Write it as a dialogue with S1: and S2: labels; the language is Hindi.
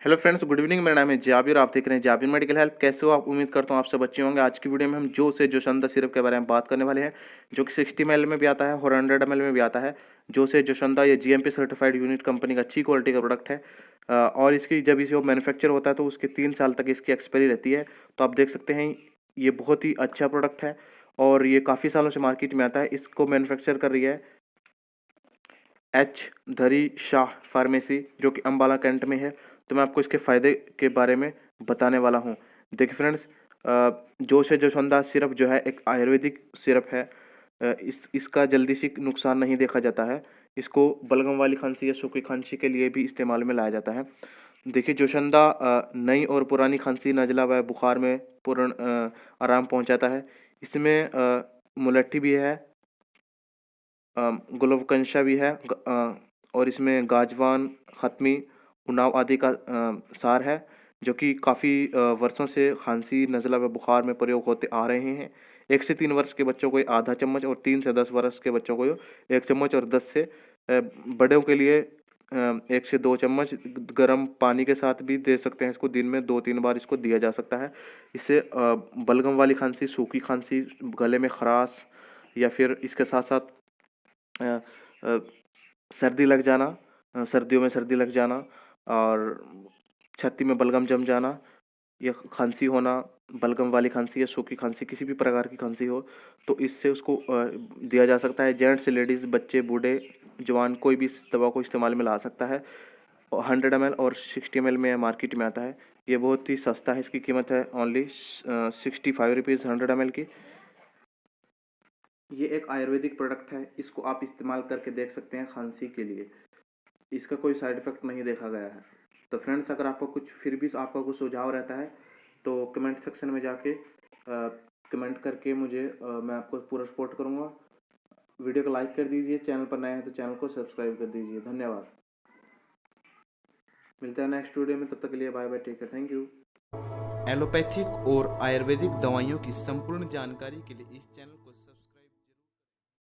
S1: Hello friends, good evening. मेरा नाम है जाबिर, आप देख रहे हैं जाबिर मेडिकल हेल्प। कैसे हो आप? उम्मीद करता हूँ आप सब अच्छे होंगे। आज की वीडियो में हम जो से जोशंदा सिरप के बारे में बात करने वाले हैं, जो कि 60 ml में भी आता है और 100 ml में भी आता है। जो से जोशंदा ये GMP सर्टिफाइड यूनिट कंपनी का अच्छी क्वालिटी का प्रोडक्ट है। और इसकी जब इसे मैन्युफैक्चर होता है तो उसके 3 साल तक इसकी एक्सपायरी रहती है। तो आप देख सकते हैं ये बहुत ही अच्छा प्रोडक्ट है और ये काफ़ी सालों से मार्केट में आता है। इसको मैन्युफैक्चर कर रही है एच धरी शाह फार्मेसी, जो कि अम्बाला कैंट में है। तो मैं आपको इसके फ़ायदे के बारे में बताने वाला हूँ। देखिए फ्रेंड्स, जो से जोशंदा सिरप जो है एक आयुर्वेदिक सिरप है। इसका जल्दी से नुकसान नहीं देखा जाता है। इसको बलगम वाली खांसी या सूखी खांसी के लिए भी इस्तेमाल में लाया जाता है। देखिए जोशंदा नई और पुरानी खांसी, नज़ला व बुखार में पूर्ण आराम पहुंचाता है। इसमें मुलट्ठी भी है, गुलवकंशा भी है, और इसमें गाजवान, ख़त्मी, उनाव आदि का सार है, जो कि काफ़ी वर्षों से खांसी, नज़ला व बुखार में प्रयोग होते आ रहे हैं। 1 से 3 वर्ष के बच्चों को आधा चम्मच और 3 से 10 वर्ष के बच्चों को 1 चम्मच और 10 से बड़ों के लिए 1 से 2 चम्मच गर्म पानी के साथ भी दे सकते हैं। इसको दिन में 2-3 बार इसको दिया जा सकता है। इससे बलगम वाली खांसी, सूखी खांसी, गले में खराश या फिर इसके साथ साथ सर्दी लग जाना, सर्दियों में सर्दी लग जाना और छाती में बलगम जम जाना, या खांसी होना, बलगम वाली खांसी या सूखी खांसी, किसी भी प्रकार की खांसी हो तो इससे उसको दिया जा सकता है। जेंट्स, लेडीज़, बच्चे, बूढ़े, जवान, कोई भी इस दवा को इस्तेमाल में ला सकता है। 100 ml और 60 ml में मार्केट में आता है। ये बहुत ही सस्ता है। इसकी कीमत है ओनली 65 रुपीज़ 100 ml की। ये एक आयुर्वेदिक प्रोडक्ट है। इसको आप इस्तेमाल करके देख सकते हैं खांसी के लिए। इसका कोई साइड इफ़ेक्ट नहीं देखा गया है। तो फ्रेंड्स, अगर आपको कुछ फिर भी आपका कुछ सुझाव रहता है तो कमेंट सेक्शन में जाके कमेंट करके मुझे मैं आपको पूरा सपोर्ट करूँगा। वीडियो को लाइक कर दीजिए, चैनल पर नए हैं तो चैनल को सब्सक्राइब कर दीजिए। धन्यवाद। मिलता है नेक्स्ट वीडियो में, तब तक के लिए bye bye, take care, thank you. Allopathic और आयुर्वेदिक दवाइयों की संपूर्ण जानकारी के लिए इस चैनल को